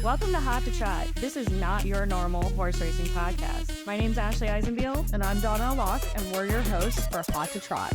Welcome to Hot to Trot. This is not your normal horse racing podcast. My name's Ashley Eisenbiel. And I'm Donna Locke, and we're your hosts for Hot to Trot.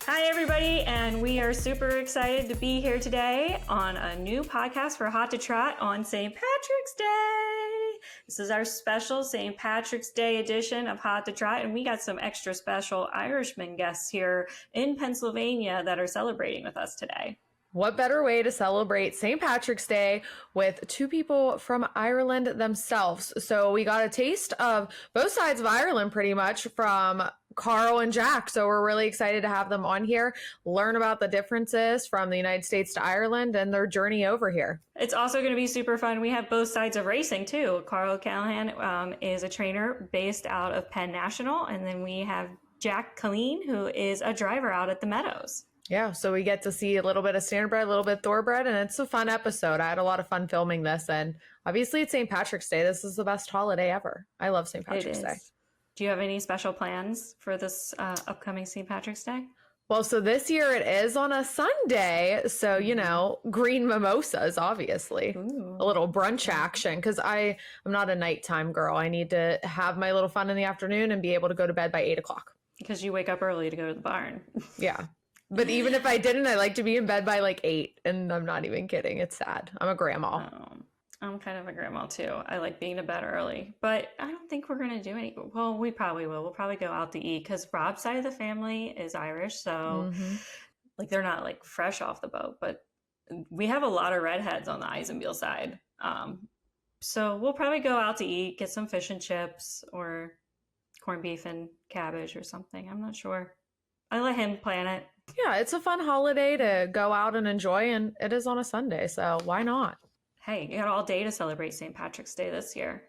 Hi, everybody, and we are super excited to be here today on a new podcast for Hot to Trot on St. Patrick's Day. This is our special St. Patrick's Day edition of Hot to Trot, and we got some extra special Irishman guests here in Pennsylvania that are celebrating with us today. What better way to celebrate St. Patrick's Day with two people from Ireland themselves? So we got a taste of both sides of Ireland pretty much from Carl and Jack. So we're really excited to have them on here, learn about the differences from the United States to Ireland and their journey over here. It's also going to be super fun. We have both sides of racing too. Carl Callahan is a trainer based out of Penn National. And then we have Jack Killeen, who is a driver out at the Meadows. Yeah, so we get to see a little bit of standardbred, a little bit thoroughbred, and it's a fun episode. I had a lot of fun filming this, and obviously it's St. Patrick's Day. This is the best holiday ever. I love St. Patrick's Day. Do you have any special plans for this upcoming St. Patrick's Day? Well, so this year it is on a Sunday, so, you know, green mimosas, obviously. Ooh. A little brunch action, because I'm not a nighttime girl. I need to have my little fun in the afternoon and be able to go to bed by 8 o'clock. Because you wake up early to go to the barn. Yeah. But even if I didn't, I like to be in bed by like 8, and I'm not even kidding. It's sad. I'm a grandma. I'm kind of a grandma too. I like being to bed early, but I don't think we're going to do any. Well, we probably will. We'll probably go out to eat because Rob's side of the family is Irish. So like they're not like fresh off the boat, but we have a lot of redheads on the Eisenbiel side. So we'll probably go out to eat, get some fish and chips or corned beef and cabbage or something. I'm not sure. I let him plan it. Yeah, it's a fun holiday to go out and enjoy, and it is on a Sunday, so why not? Hey, you got all day to celebrate St. Patrick's Day this year.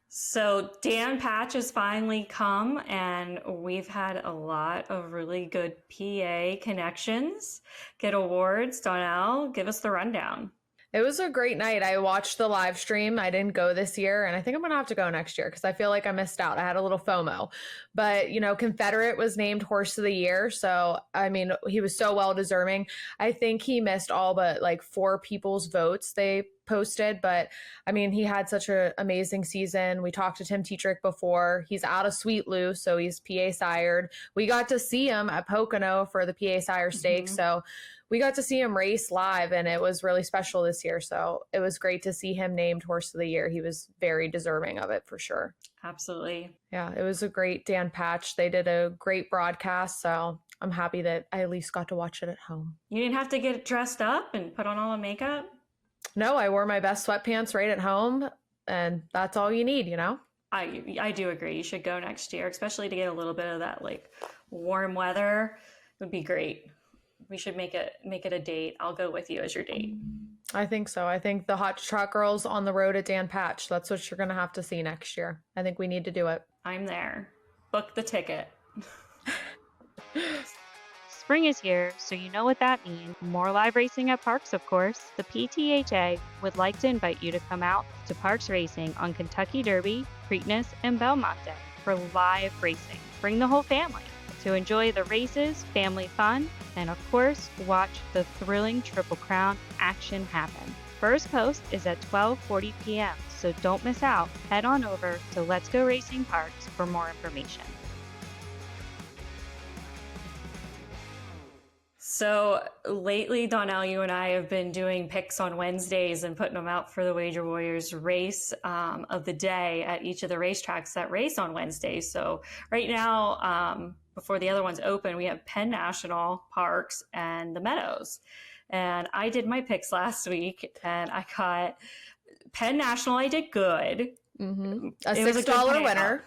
So Dan Patch has finally come, and we've had a lot of really good PA connections, get awards. Donnell, give us the rundown. It was a great night. I watched the live stream. I didn't go this year, and I think I'm going to have to go next year because I feel like I missed out. I had a little FOMO. But, you know, Confederate was named Horse of the Year. So, I mean, he was so well deserving. I think he missed all but like 4 people's votes they posted. But, I mean, he had such an amazing season. We talked to Tim Tetrick before. He's out of Sweet Lou, so he's PA sired. We got to see him at Pocono for the PA Sire Stakes. So we got to see him race live, and it was really special this year. So it was great to see him named Horse of the Year. He was very deserving of it for sure. Absolutely. Yeah, it was a great Dan Patch. They did a great broadcast. So I'm happy that I at least got to watch it at home. You didn't have to get dressed up and put on all the makeup? No, I wore my best sweatpants right at home, and that's all you need, you know? I do agree. You should go next year, especially to get a little bit of that like warm weather. It would be great. We should make it a date. I'll go with you as your date. I think so. I think the Hot Trot Girls on the road at Dan Patch. That's what you're going to have to see next year. I think we need to do it. I'm there. Book the ticket. Spring is here, so you know what that means. More live racing at Parks, of course. The PTHA would like to invite you to come out to Parks Racing on Kentucky Derby, Preakness, and Belmont Day for live racing. Bring the whole family to enjoy the races, family fun, and of course, watch the thrilling Triple Crown action happen. First post is at 12:40 p.m., so don't miss out. Head on over to Let's Go Racing Parks for more information. So lately, Donnell, you and I have been doing picks on Wednesdays and putting them out for the Wager Warriors race of the day at each of the racetracks that race on Wednesdays. So right now, before the other ones open, we have Penn National, Parks, and the Meadows. And I did my picks last week, and I got Penn National. I did good. Mm-hmm. A $6 winner.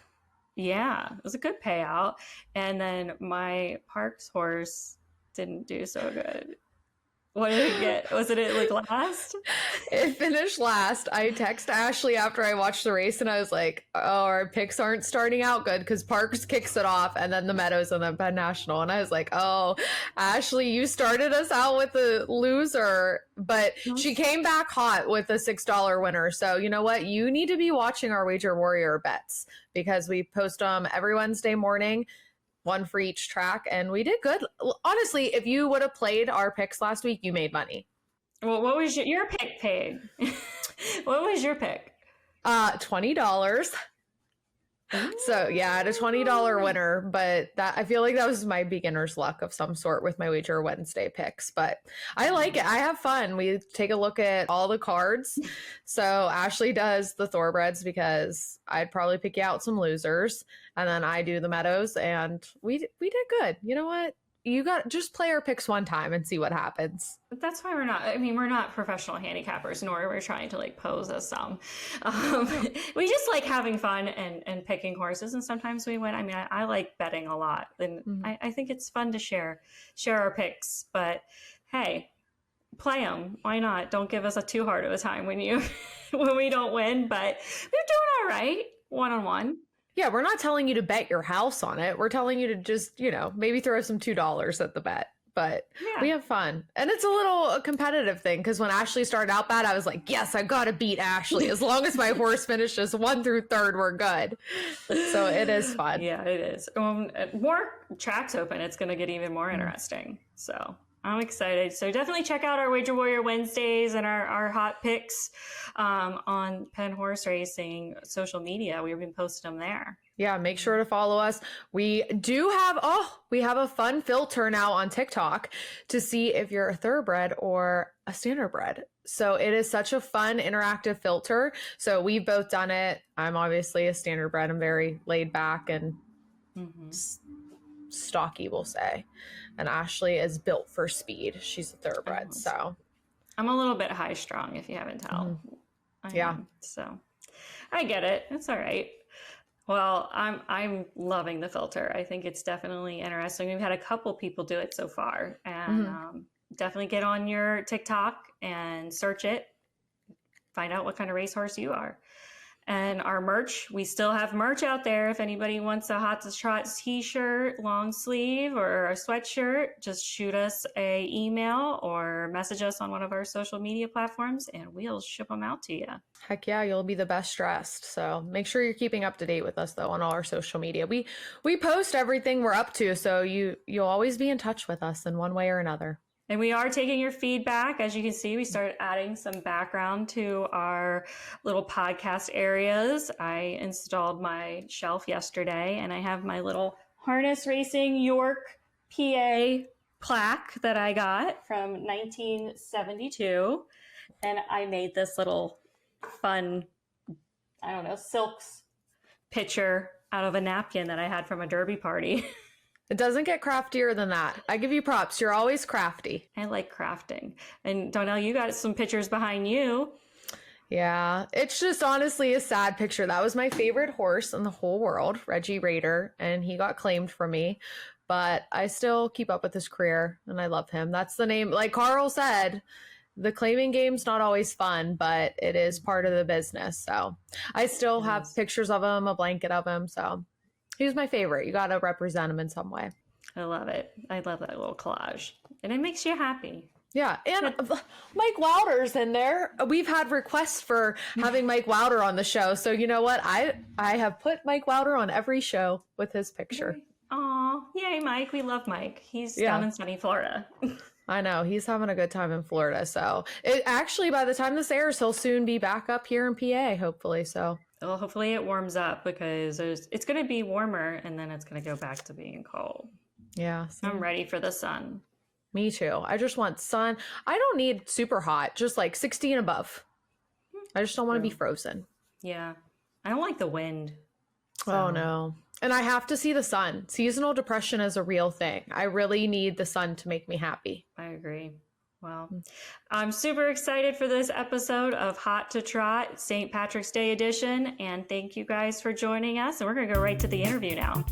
Yeah, it was a good payout. And then my Parks horse didn't do so good. What did it get? Was it like last? It finished last. I texted Ashley after I watched the race, and I was like, oh, our picks aren't starting out good because Parks kicks it off, and then the Meadows and then Penn National. And I was like, oh, Ashley, you started us out with a loser, but she came back hot with a $6 winner. So you know what? You need to be watching our Wager Warrior bets because we post them every Wednesday morning. One for each track, and we did good. Honestly, if you would have played our picks last week, you made money. Well, what was your pick, Paige? What was your pick? $20. So yeah, I had a $20 winner, but that I feel like that was my beginner's luck of some sort with my Wager Wednesday picks. But I like it. I have fun. We take a look at all the cards. So Ashley does the thoroughbreds because I'd probably pick out some losers, and then I do the meadows, and we did good. You know what? You got just play our picks one time and see what happens. That's why we're not professional handicappers, nor are we trying to like pose as some. We just like having fun and picking horses, and sometimes we win. I mean, I like betting a lot, and I think it's fun to share our picks. But hey, play them. Why not? Don't give us a too hard of a time when we don't win. But we're doing all right, one-on-one. Yeah, we're not telling you to bet your house on it. We're telling you to just, maybe throw some $2 at the bet. But we have fun. And it's a competitive thing because when Ashley started out bad, I was like, yes, I got to beat Ashley. As long as my horse finishes 1 through 3rd, we're good. So it is fun. Yeah, it is. More tracks open. It's going to get even more interesting. So I'm excited. So definitely check out our Wager Warrior Wednesdays and our hot picks on Penn Horse Racing social media. We've been posting them there. Yeah, make sure to follow us. We have a fun filter now on TikTok to see if you're a thoroughbred or a standardbred. So it is such a fun interactive filter. So we've both done it. I'm obviously a standardbred. I'm very laid back and stocky, we'll say. And Ashley is built for speed. She's a thoroughbred. So I'm a little bit high strung, if you haven't told. So I get it. It's all right. Well, I'm loving the filter. I think it's definitely interesting. We've had a couple people do it so far, and definitely get on your TikTok and search it. Find out what kind of racehorse you are. And our merch, we still have merch out there. If anybody wants a Hot to Trot t-shirt, long sleeve, or a sweatshirt, just shoot us a email or message us on one of our social media platforms, and we'll ship them out to you. Heck yeah, you'll be the best dressed. So make sure you're keeping up to date with us though on all our social media. We post everything we're up to, so you'll always be in touch with us in one way or another. And we are taking your feedback. As you can see, we started adding some background to our little podcast areas. I installed my shelf yesterday, and I have my little Harness Racing York, PA plaque that I got from 1972. And I made this little fun, silks picture out of a napkin that I had from a derby party. It doesn't get craftier than that. I give you props. You're always crafty. I like crafting. And Donnell, you got some pictures behind you. Yeah, it's just honestly a sad picture. That was my favorite horse in the whole world, Reggie Raider, and he got claimed from me. But I still keep up with his career, and I love him. That's the name. Like Carl said, the claiming game's not always fun, but it is part of the business. So I still have pictures of him, a blanket of him. So he was my favorite. You got to represent him in some way. I love it. I love that little collage. And it makes you happy. Yeah. And Mike Wilder's in there. We've had requests for having Mike Wilder on the show. So you know what? I have put Mike Wilder on every show with his picture. Aw, yay, Mike. We love Mike. He's down in sunny Florida. I know. He's having a good time in Florida. So it actually, by the time this airs, he'll soon be back up here in PA, hopefully. So well, hopefully it warms up because it's going to be warmer and then it's going to go back to being cold. Yeah. I'm ready for the sun. Me too. I just want sun. I don't need super hot, just like 60 and above. I just don't want to be frozen. Yeah. I don't like the wind. So. Oh, no. And I have to see the sun. Seasonal depression is a real thing. I really need the sun to make me happy. I agree. Well, I'm super excited for this episode of Hot to Trot, St. Patrick's Day edition. And thank you guys for joining us. And we're going to go right to the interview now.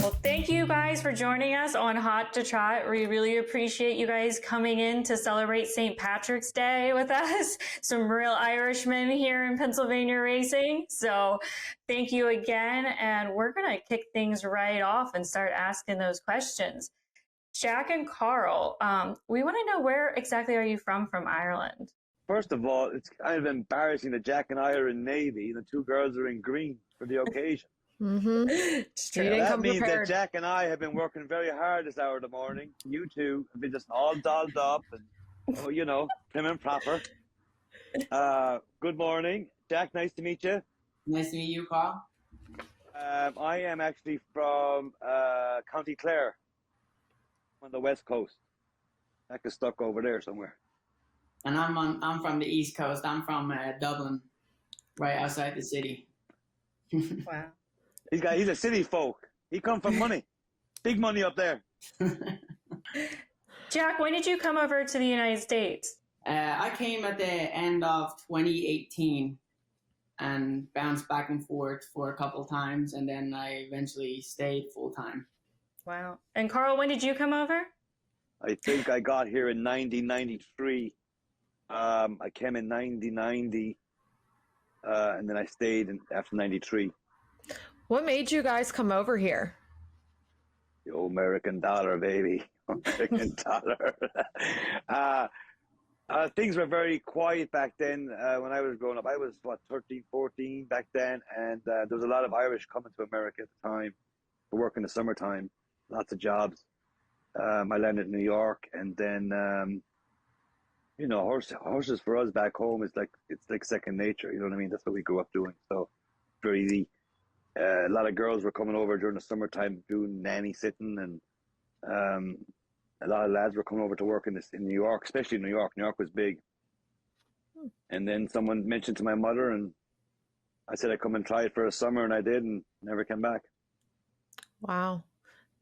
Well, thank you guys for joining us on Hot to Trot. We really appreciate you guys coming in to celebrate St. Patrick's Day with us. Some real Irishmen here in Pennsylvania racing. So thank you again. And we're going to kick things right off and start asking those questions. Jack and Carl, we want to know, where exactly are you from Ireland? First of all, it's kind of embarrassing that Jack and I are in navy and the two girls are in green for the occasion. Mm-hmm. It's You true. didn't That come means that prepared. Jack and I have been working very hard this hour of the morning. You two have been just all dolled up and, oh, you know, prim and proper. Good morning, Jack. Nice to meet you. Nice to meet you, Carl. I am actually from County Clare on the west coast. Jack is stuck over there somewhere. And I'm from the East Coast. I'm from Dublin, right outside the city. Wow. He's a city folk. He come from money, big money up there. Jack, when did you come over to the United States? I came at the end of 2018 and bounced back and forth for a couple times, and then I eventually stayed full time. Wow. And Carl, when did you come over? I think I got here in 1993. I came in 1990, and then I stayed after 93. What made you guys come over here? The old American dollar, baby. American dollar. Things were very quiet back then when I was growing up. I was, 13, 14 back then, and there was a lot of Irish coming to America at the time for work in the summertime, lots of jobs. I landed in New York, and then, you know, horses for us back home is it's like second nature, you know what I mean? That's what we grew up doing, so very easy. A lot of girls were coming over during the summertime doing nanny sitting, and a lot of lads were coming over to work in New York, especially New York. New York was big. And then someone mentioned to my mother, and I said I'd come and try it for a summer, and I did, and never came back. Wow.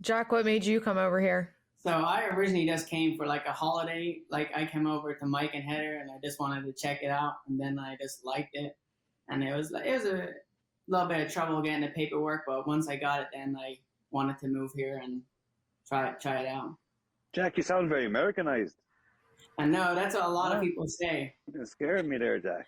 Jack, what made you come over here? So I originally just came for like a holiday. Like I came over to Mike and Heather, and I just wanted to check it out, and then I just liked it. And it was a little bit of trouble getting the paperwork, but once I got it, then I wanted to move here and try it out. Jack, you sound very Americanized. I know, that's what a lot of people say. You're scaring me there, Jack.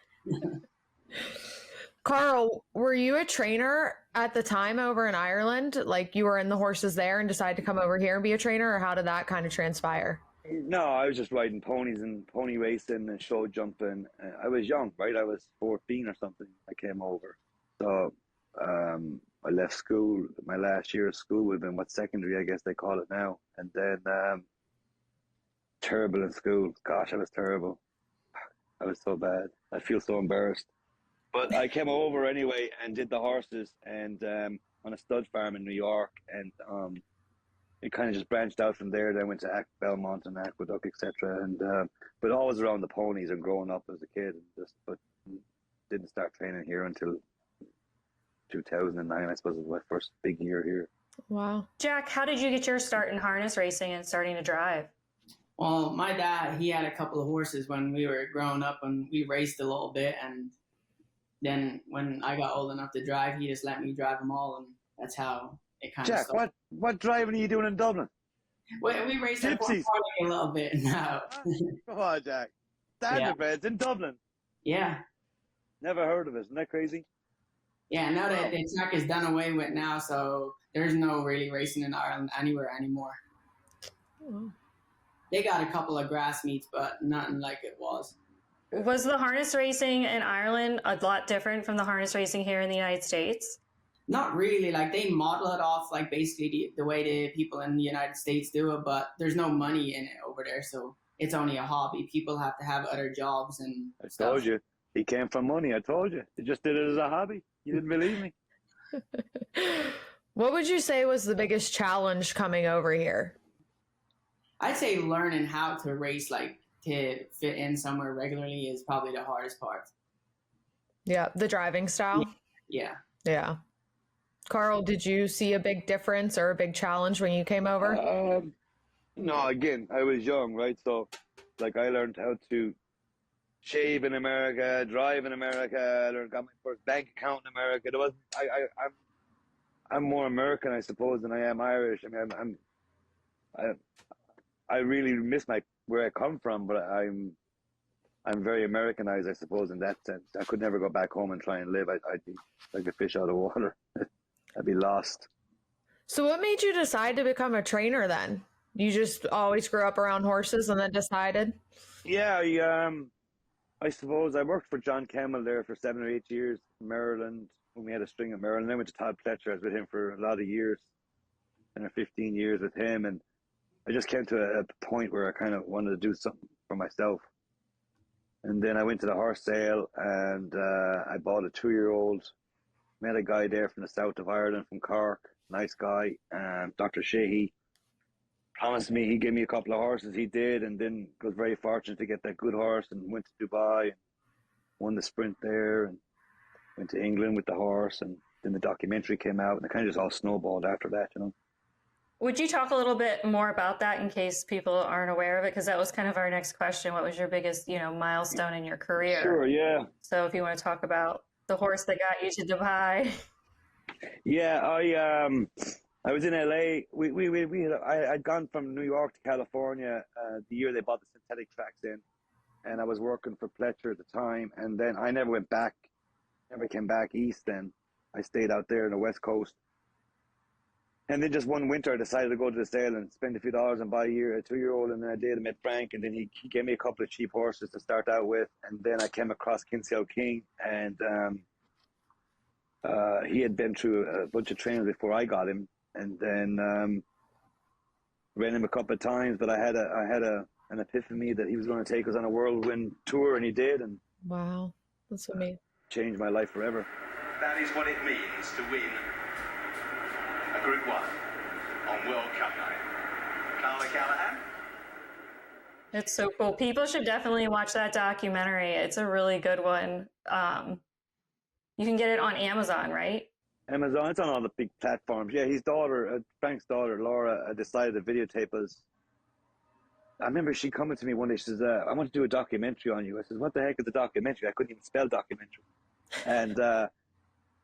Carl, were you a trainer at the time over in Ireland? Like you were in the horses there and decided to come over here and be a trainer, or how did that kind of transpire? No, I was just riding ponies and pony racing and show jumping. I was young, right? I was 14 or something. I came over. So I left school. My last year of school would have been secondary, I guess they call it now. And then terrible in school. Gosh, I was terrible. I was so bad. I feel so embarrassed. But I came over anyway and did the horses and on a stud farm in New York, and it kind of just branched out from there. Then I went to Belmont and Aqueduct, etc. And but always around the ponies and growing up as a kid, but didn't start training here until 2009. I suppose was my first big year here. Wow. Jack, how did you get your start in harness racing and starting to drive? Well, my dad, he had a couple of horses when we were growing up, and we raced a little bit. And then when I got old enough to drive, he just let me drive them all, and that's how it kind of Jack, started. what driving are you doing in Dublin? We raced at Gypsies. a little bit now. Come on, Jack. Thoroughbreds in Dublin. Yeah. Never heard of it. Isn't that crazy? Yeah, now that the track is done away with now, so there's no really racing in Ireland anywhere anymore. Oh. They got a couple of grass meets, but nothing like it was. Was the harness racing in Ireland a lot different from the harness racing here in the United States? Not really. Like they model it off like basically the way the people in the United States do it, but there's no money in it over there, so it's only a hobby. People have to have other jobs and stuff. I told you. He came from money. I told you. He just did it as a hobby. You didn't believe me. What would you say was the biggest challenge coming over here? I'd say learning how to race, like to fit in somewhere regularly, is probably the hardest part. Yeah, the driving style. Yeah. Yeah. Carl, did you see a big difference or a big challenge when you came over? No, again, I was young, right? So, like, I learned how to shave in America, drive in America. I got my first bank account in America. There wasn't. I'm more American, I suppose, than I am Irish. I mean, I really miss where I come from, but I'm very Americanized, I suppose, in that sense. I could never go back home and try and live. I'd be like a fish out of water. I'd be lost. So what made you decide to become a trainer then? You just always grew up around horses and then decided? Yeah, I suppose I worked for John Kemmel there for 7 or 8 years in Maryland. when we had a string at Maryland. I went to Todd Pletcher. I was with him for a lot of years, 10 or 15 years with him. And I just came to a point where I kind of wanted to do something for myself. And then I went to the horse sale and I bought a 2-year-old. Met a guy there from the south of Ireland, from Cork. Nice guy. Dr. Sheehy promised me he'd give me a couple of horses. He did, and then was very fortunate to get that good horse and went to Dubai and won the sprint there and went to England with the horse. And then the documentary came out and it kind of just all snowballed after that, you know. Would you talk a little bit more about that in case people aren't aware of it? Because that was kind of our next question. What was your biggest, milestone in your career? Sure, yeah. So if you want to talk about the horse that got you to Dubai. Yeah, I was in LA. I'd gone from New York to California the year they bought the synthetic tracks in, and I was working for Pletcher at the time. And then I never went back, never came back east. Then I stayed out there in the West Coast. And then just one winter, I decided to go to the sale and spend a few dollars and buy a 2-year-old. And then I did. I met Frank, and then he gave me a couple of cheap horses to start out with. And then I came across Kinsale King, and he had been through a bunch of trainers before I got him. And then ran him a couple of times, but I had an epiphany that he was going to take us on a whirlwind tour, and he did. And wow, that's amazing. Changed my life forever. That is what it means to win a Group 1 on World Cup night. Carla Callahan? It's so cool. People should definitely watch that documentary. It's a really good one. You can get it on Amazon, right? Amazon, it's on all the big platforms. Yeah, his daughter, Frank's daughter, Laura, decided to videotape us. I remember she coming to me one day, she says, I want to do a documentary on you. I said, what the heck is a documentary? I couldn't even spell documentary. And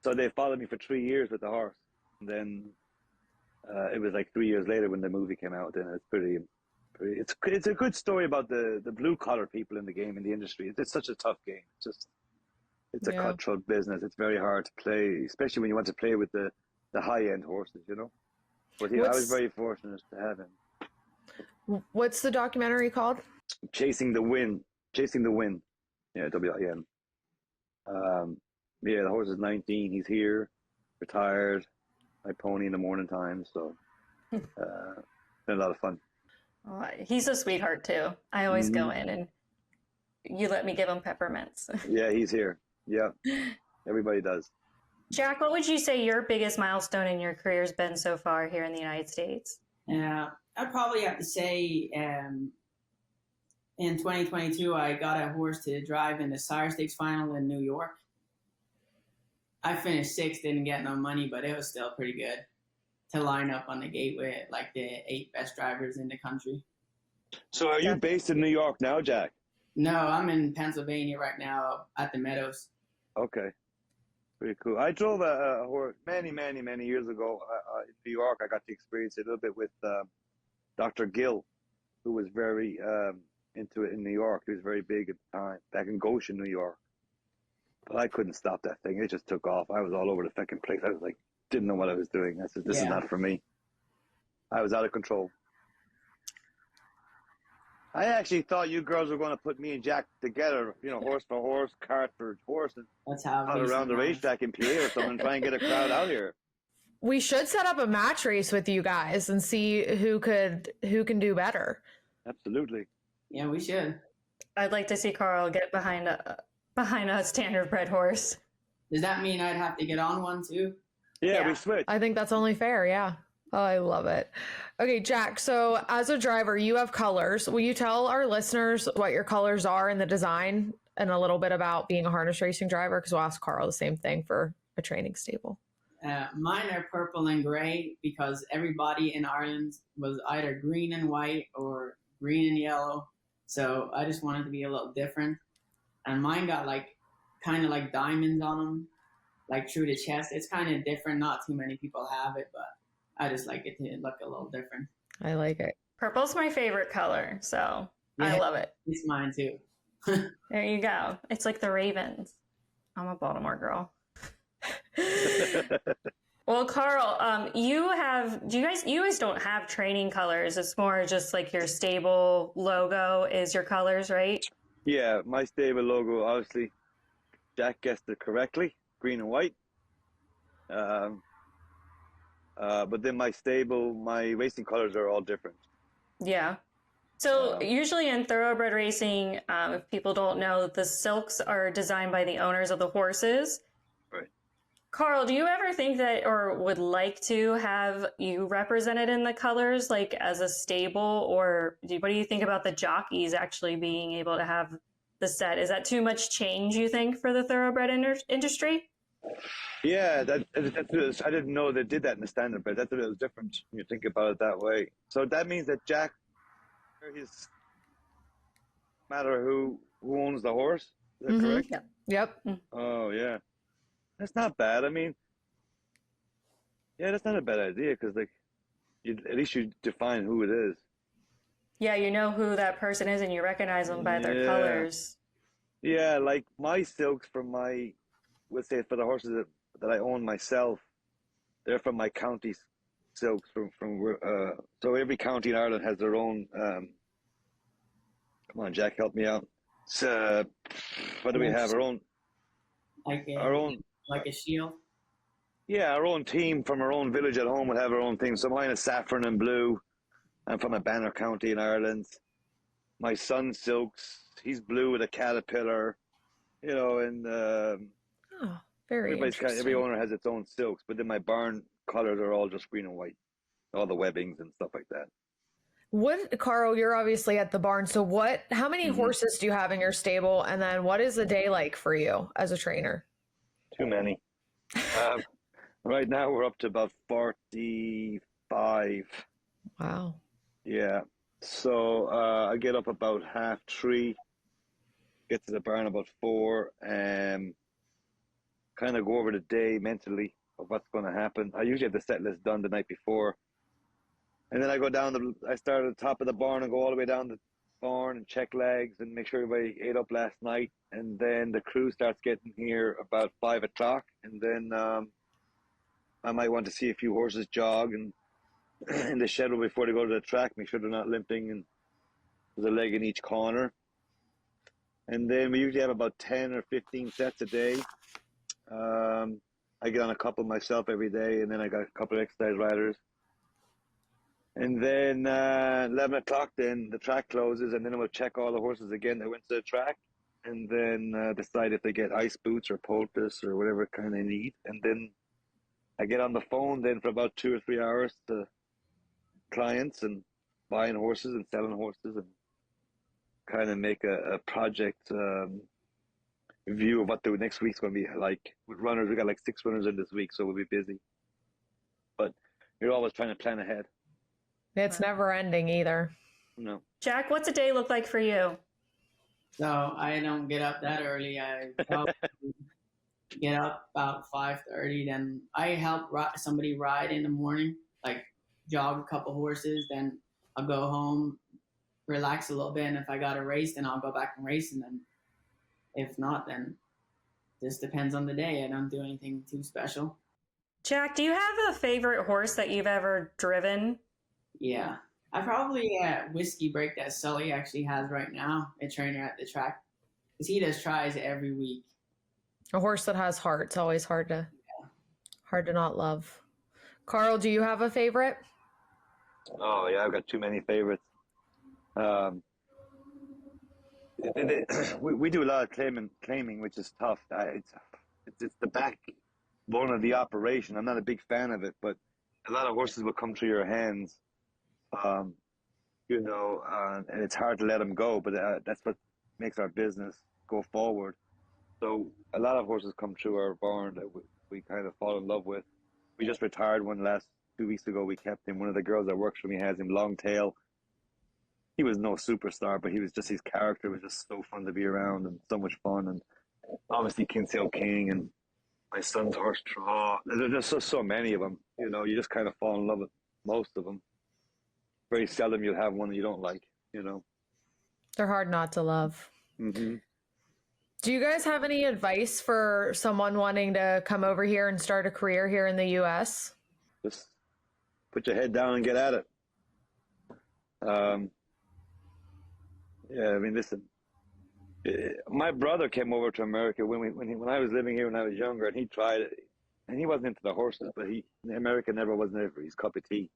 so they followed me for 3 years with the horse. And then it was like 3 years later when the movie came out. Then it's it's a good story about the blue collar people in the game, in the industry. It's such a tough game. It's a cutthroat business. It's very hard to play, especially when you want to play with the high end horses, you know. But I was very fortunate to have him. What's the documentary called? Chasing the Wind. Yeah, WIN. Yeah, the horse is 19. He's here, retired. I pony in the morning time, so been a lot of fun. Oh, he's a sweetheart too. I always go in and you let me give him peppermints. Yeah, he's here. Yeah, everybody does. Jack, what would you say your biggest milestone in your career has been so far here in the United States? Yeah, I'd probably have to say in 2022, I got a horse to drive in the Sire Stakes final in New York. I finished 6th, didn't get no money, but it was still pretty good to line up on the gate with like the 8 best drivers in the country. So are you based in New York now, Jack? No, I'm in Pennsylvania right now at the Meadows. Okay. Pretty cool. I drove a horse many years ago in New York. I got to experience it a little bit with Dr. Gill, who was very into it in New York. He was very big at the time, back in Goshen, New York. But I couldn't stop that thing. It just took off. I was all over the fucking place. I was like, didn't know what I was doing. I said, this is not for me. I was out of control. I actually thought you girls were going to put me and Jack together, you know, horse for horse, cart for horse, and that's how out around the racetrack in PA or something, and try and get a crowd out here. We should set up a match race with you guys and see who can do better. Absolutely. Yeah, we should. I'd like to see Carl get behind a standard bred horse. Does that mean I'd have to get on one too? Yeah, we switch. I think that's only fair. Yeah. Oh, I love it. Okay, Jack. So as a driver, you have colors. Will you tell our listeners what your colors are in the design and a little bit about being a harness racing driver? Because we'll ask Carl the same thing for a training stable. Mine are purple and gray because everybody in Ireland was either green and white or green and yellow. So I just wanted to be a little different. And mine got kind of like diamonds on them, like through the chest. It's kind of different. Not too many people have it, but I just like it to look a little different. I like it. Purple's my favorite color, so I love it. It's mine too. There you go. It's like the Ravens. I'm a Baltimore girl. Well, Carl, you guys don't have training colors. It's more just like your stable logo is your colors, right? Yeah, my stable logo, obviously, Jack guessed it correctly, green and white. Um, but then my stable, my racing colors are all different. Yeah. So Um, usually in thoroughbred racing, if people don't know, the silks are designed by the owners of the horses. right. Carl, do you ever think that or would like to have you represented in the colors, like as a stable, or what do you think about the jockeys actually being able to have the set? Is that too much change, you think, for the thoroughbred industry? Yeah, I didn't know they did that in the standard bred. That's a little different when you think about it that way. So that means that Jack, his matter who owns the horse. Is that correct? Yeah. Yep. Oh yeah, that's not bad. I mean, yeah, that's not a bad idea because like, at least you define who it is. Yeah, you know who that person is and you recognize them by their Yeah, colors. yeah. Like my silks from my, let's say for the horses that I own myself, they're from my county silks from. So every county in Ireland has their own. Come on, Jack, help me out. So, what do we have? Like Our a own. like a shield. Yeah, our own team from our own village at home would have our own thing. So mine is saffron and blue. I'm from a Banner County in Ireland. My son's silks, he's blue with a caterpillar, and Oh, very every interesting. owner has its own silks. But then my barn colors are all just green and white, all the webbings and stuff like that. What, Carl, you're obviously at the barn. So how many Hmm. horses do you have in your stable? And then what is a day like for you as a trainer? Too many. Um, right now we're up to about 45. Wow. Yeah. So I get up about 3:30, get to the barn about 4, and kind of go over the day mentally of what's going to happen. I usually have the set list done the night before. And then I start at the top of the barn and go all the way down the barn and check legs and make sure everybody ate up last night. And then the crew starts getting here about 5 o'clock. And then I might want to see a few horses jog and in the shed before they go to the track, make sure they're not limping and there's a leg in each corner. And then we usually have about 10 or 15 sets a day. I get on a couple myself every day, and then I got a couple of exercise riders. And then 11 o'clock, then the track closes, and then we'll check all the horses again that went to the track, and then decide if they get ice boots or poultice or whatever kind they need. And then I get on the phone then for about 2 or 3 hours to clients and buying horses and selling horses and kind of make a project view of what the next week's going to be like. With runners, we got like 6 runners in this week, so we'll be busy. But you're always trying to plan ahead. It's never ending either. No. Jack, what's a day look like for you? So I don't get up that early. I probably get up about 5:30. Then I help somebody ride in the morning, like jog a couple horses. Then I'll go home, relax a little bit, and if I got a race, then I'll go back and race. And then if not, then this depends on the day. I don't do anything too special. Jack, do you have a favorite horse that you've ever driven? Yeah. I probably Whiskey Break that Sully actually has right now, a trainer at the track. Because he does tries every week. A horse that has heart. It's always hard to not love. Carl, do you have a favorite? Oh yeah, I've got too many favorites. We do a lot of claiming, which is tough. It's the backbone of the operation. I'm not a big fan of it, but a lot of horses will come through your hands, and it's hard to let them go. But that's what makes our business go forward. So a lot of horses come through our barn that we kind of fall in love with. We just retired one last 2 weeks ago. We kept him. One of the girls that works for me has him, long tail. He was no superstar, but his character was just so fun to be around and so much fun. And obviously Kinsale King and my son's horse Trot. There's just so many of them. You just kind of fall in love with most of them. Very seldom you'll have one that you don't like. They're hard not to love. Mm-hmm. Do you guys have any advice for someone wanting to come over here and start a career here in the U.S.? Just put your head down and get at it. Yeah, I mean, listen. My brother came over to America when I was living here when I was younger, and he tried it. and he wasn't into the horses, but America never was never his cup of tea.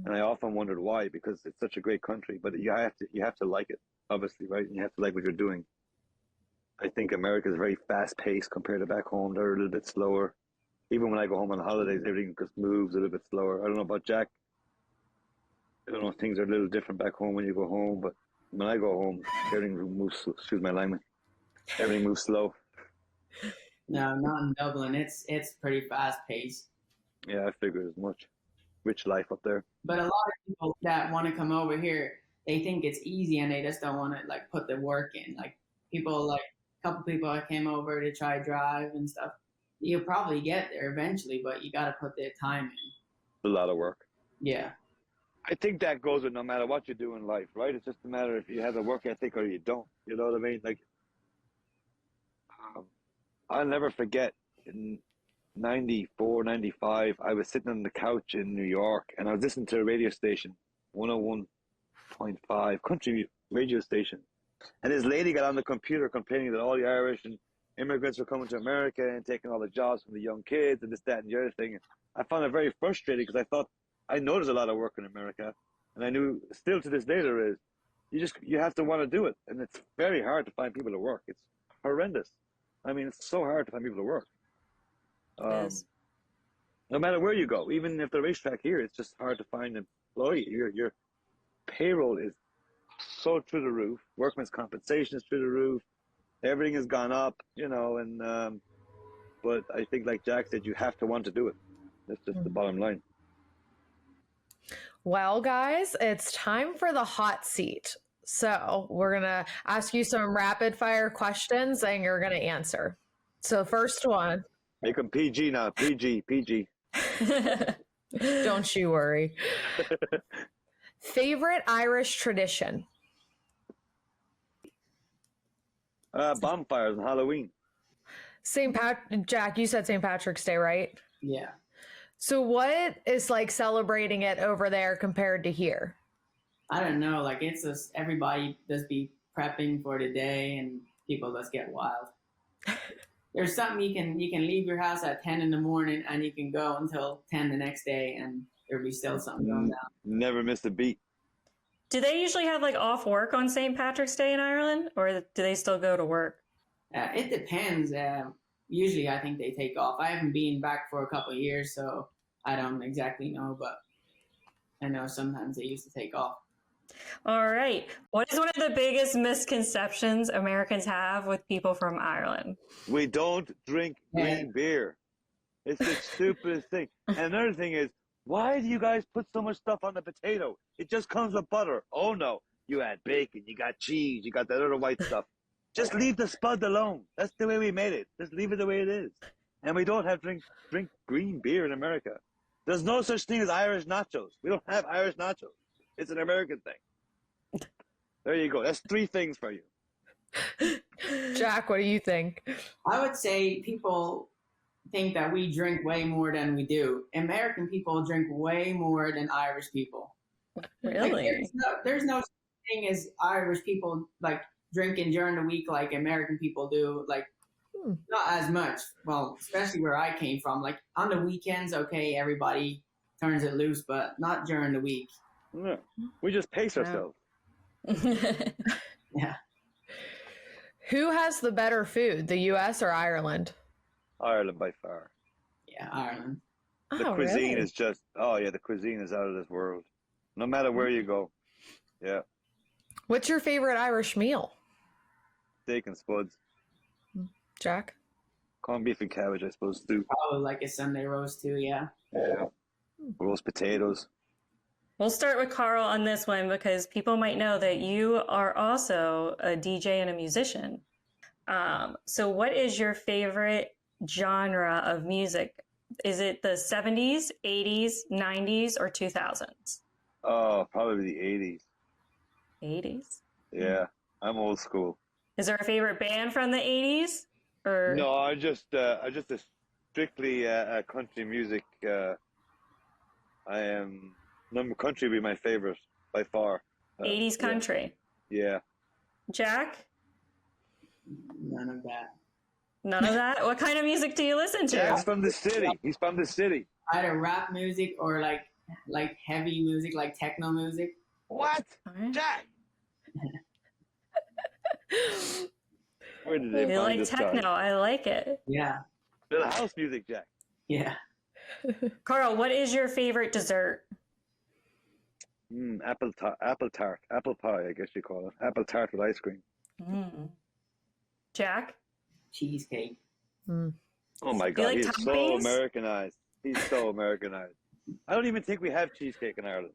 And I often wondered why, because it's such a great country, but you have to like it, obviously, right? You have to like what you're doing. I think America is very fast paced compared to back home. They're a little bit slower. Even when I go home on holidays, everything just moves a little bit slower. I don't know about Jack. I don't know if things are a little different back home when you go home, but when I go home, everything moves. Excuse my language. Everything moves slow. No, not in Dublin. It's pretty fast paced. Yeah, I figured as much. Rich life up there. But a lot of people that want to come over here, they think it's easy and they just don't want to like put the work in. Like people, like a couple people that came over to try drive and stuff. You'll probably get there eventually, but you got to put the time in. A lot of work. Yeah. I think that goes with no matter what you do in life, right? It's just a matter if you have a work ethic or you don't. You know what I mean? Like, I'll never forget in 94, 95, I was sitting on the couch in New York and I was listening to a radio station, 101.5, country radio station. And this lady got on the computer complaining that all the Irish and immigrants were coming to America and taking all the jobs from the young kids and this, that, and the other thing. I found it very frustrating because I thought, I know there's a lot of work in America, and I knew still to this day there is. You have to want to do it, and it's very hard to find people to work. It's horrendous. I mean, it's so hard to find people to work. Yes. No matter where you go, even if the racetrack here, it's just hard to find an employee. Your payroll is so through the roof. Workman's compensation is through the roof. Everything has gone up, and but I think, like Jack said, you have to want to do it. That's just the bottom line. Well, guys, it's time for the hot seat. So we're going to ask you some rapid fire questions and you're going to answer. So first one. Make them PG now. PG. Don't you worry. Favorite Irish tradition? Bonfires on Halloween. Jack, you said St. Patrick's Day, right? Yeah. So what is like celebrating it over there compared to here? I don't know. Like it's just everybody just be prepping for the day, and people just get wild. There's something you can leave your house at 10 in the morning, and you can go until 10 the next day, and there'll be still something going down. Never missed a beat. Do they usually have like off work on St. Patrick's Day in Ireland, or do they still go to work? It depends. Usually, I think they take off. I haven't been back for a couple of years, so I don't exactly know, but I know sometimes they used to take off. All right. What is one of the biggest misconceptions Americans have with people from Ireland? We don't drink green beer. It's the stupidest thing. And another thing is, why do you guys put so much stuff on the potato? It just comes with butter. Oh no, you add bacon, you got cheese, you got that other white stuff. Just leave the spud alone. That's the way we made it. Just leave it the way it is. And we don't have drink green beer in America. There's no such thing as Irish nachos. We don't have Irish nachos. It's an American thing. There you go. That's 3 things for you. Jack, what do you think? I would say people think that we drink way more than we do. American people drink way more than Irish people. Really? Like, there's no thing as Irish people like drinking during the week like American people do. Like not as much. Well, especially where I came from. Like on the weekends, okay, everybody turns it loose, but not during the week. Yeah. We just pace ourselves. Yeah. Who has the better food, the U.S. or Ireland? Ireland by far. Yeah, Ireland. The cuisine is just, the cuisine is out of this world. No matter where you go. Yeah. What's your favorite Irish meal? Steak and spuds. Jack? Corned beef and cabbage, I suppose, too. Probably like a Sunday roast too, yeah. Yeah. Roast potatoes. We'll start with Carl on this one because people might know that you are also a DJ and a musician. So what is your favorite genre of music? Is it the 70s, 80s, 90s, or 2000s? Oh, probably the 80s. 80s? Yeah, I'm old school. Is there a favorite band from the 80s? Or No, I just a strictly country music. Country would be my favorite by far. 80s country? Yeah. Jack? None of that. None of that? What kind of music do you listen to? Jack's from the city. He's from the city. Either rap music or like heavy music, like techno music. What? Right. Jack! Where did they You find like this techno. guy? I like it. Yeah. Little house music, Jack. Yeah. Carl, what is your favorite dessert? Apple tart, apple pie, I guess you call it. Apple tart with ice cream. Jack? Cheesecake. Oh my you God, like he's so toppings? Americanized. He's so Americanized. I don't even think we have cheesecake in Ireland.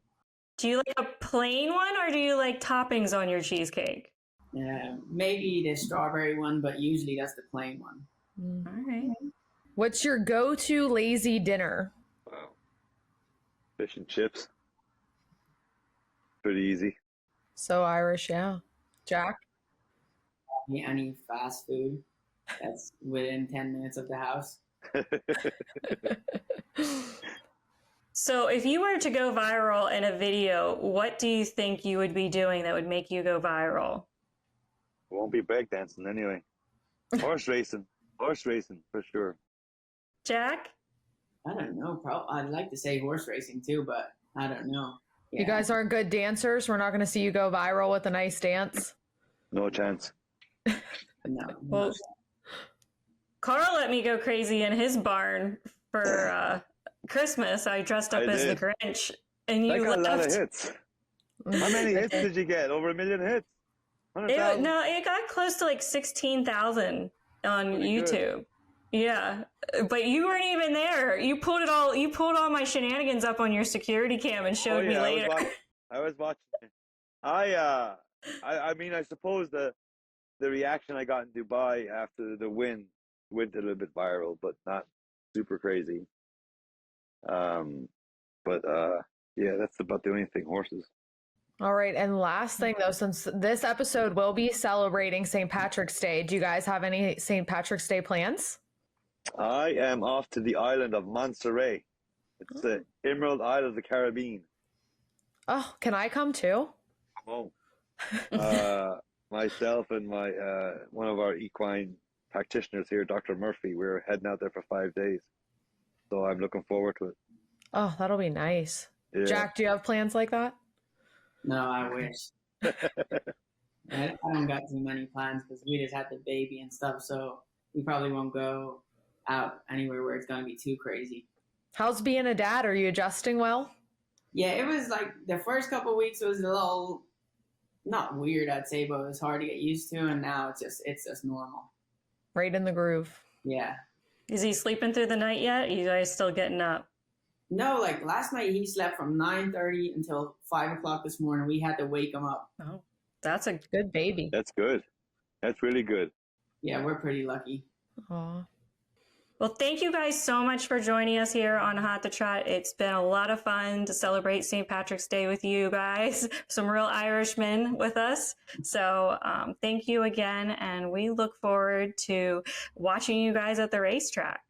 Do you like a plain one or do you like toppings on your cheesecake? Maybe the strawberry one, but usually that's the plain one. All right. What's your go-to lazy dinner? Wow. Fish and chips. Pretty easy. So Irish, yeah. Jack? Any fast food that's within 10 minutes of the house. So if you were to go viral in a video, what do you think you would be doing that would make you go viral? Won't be breakdancing anyway. Horse racing. Horse racing for sure. Jack? I don't know. I'd like to say horse racing too, but I don't know. Yeah. You guys aren't good dancers. We're not going to see you go viral with a nice dance. No chance. No. Well, Carl let me go crazy in his barn for Christmas. I dressed up I as did. the Grinch, and That you got a lot of left. hits. How many hits did you get? Over 1 million hits? 100,000? No, it got close to like 16,000 on Pretty YouTube. good. Yeah, but you weren't even there. You pulled all my shenanigans up on your security cam and showed me later. I was watching it. I mean, I suppose the reaction I got in Dubai after the win went a little bit viral, but not super crazy. Yeah, that's about the only thing. Horses. All right. And last thing, though, since this episode will be celebrating St. Patrick's Day, do you guys have any St. Patrick's Day plans? I am off to the island of Montserrat. It's the Emerald Isle of the Caribbean. Oh, can I come too? Oh. Myself and my one of our equine practitioners here, Dr. Murphy, we're heading out there for 5 days. So I'm looking forward to it. Oh, that'll be nice. Yeah. Jack, do you have plans like that? No, I wish. I don't got too many plans because we just had the baby and stuff, so we probably won't go out anywhere where it's going to be too crazy. How's being a dad? Are you adjusting well? Yeah, it was like the first couple of weeks was a little, not weird, I'd say, but it was hard to get used to, and now it's just normal. Right in the groove. Yeah. Is he sleeping through the night yet? You guys still getting up? No, like last night he slept from 9:30 until 5 o'clock this morning. We had to wake him up. Oh, that's a Good baby. That's good. That's really good. Yeah, we're pretty lucky. Aw. Well, thank you guys so much for joining us here on Hot to Trot. It's been a lot of fun to celebrate St. Patrick's Day with you guys. Some real Irishmen with us. So thank you again, and we look forward to watching you guys at the racetrack.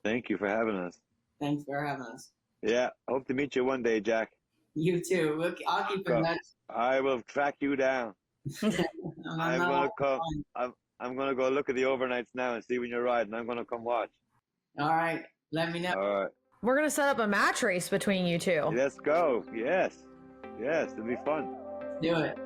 Thank you for having us. Thanks for having us. Yeah, hope to meet you one day, Jack. You too. I'll keep in touch. I will track you down. I'm gonna come. I'm gonna go look at the overnights now and see when you're riding. I'm gonna come watch. All right. Let me know. All right. We're going to set up a match race between you two. Let's go. Yes. Yes, it'll be fun. Do it.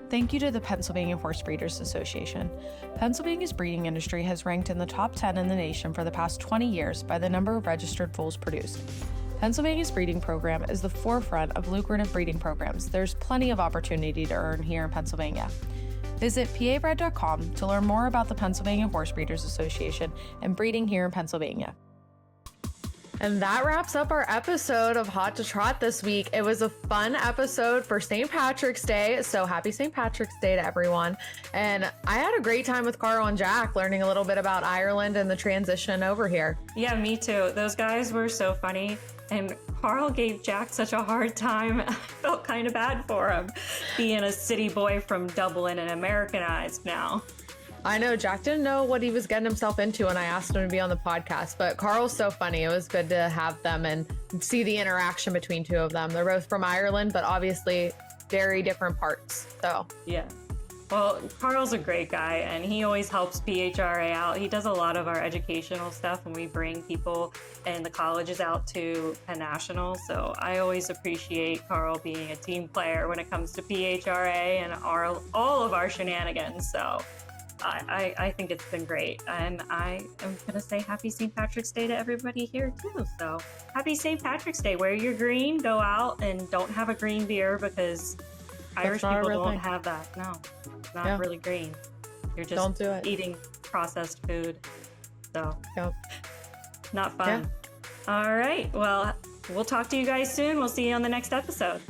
Thank you to the Pennsylvania Horse Breeders Association. Pennsylvania's breeding industry has ranked in the top 10 in the nation for the past 20 years by the number of registered foals produced. Pennsylvania's breeding program is the forefront of lucrative breeding programs. There's plenty of opportunity to earn here in Pennsylvania. Visit pabred.com to learn more about the Pennsylvania Horse Breeders Association and breeding here in Pennsylvania. And that wraps up our episode of Hot to Trot this week. It was a fun episode for St. Patrick's Day, so happy St. Patrick's Day to everyone. And I had a great time with Carl and Jack learning a little bit about Ireland and the transition over here. Yeah, me too. Those guys were so funny. And Carl gave Jack such a hard time. I felt kind of bad for him, being a city boy from Dublin and Americanized now. I know Jack didn't know what he was getting himself into when I asked him to be on the podcast, but Carl's so funny. It was good to have them and see the interaction between two of them. They're both from Ireland, but obviously very different parts. So Yeah. Well, Carl's a great guy, and he always helps PHRA out. He does a lot of our educational stuff when we bring people and the colleges out to Penn National. So I always appreciate Carl being a team player when it comes to PHRA and all of our shenanigans. So I think it's been great. And I am going to say happy St. Patrick's Day to everybody here, too. So happy St. Patrick's Day. Wear your green, go out, and don't have a green beer because Irish people don't have that. No, not really green. You're just eating processed food. So, not fun. All right. Well, we'll talk to you guys soon. We'll see you on the next episode.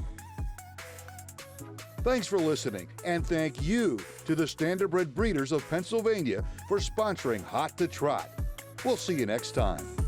Thanks for listening, and thank you to the Standardbred Breeders of Pennsylvania for sponsoring Hot to Trot. We'll see you next time.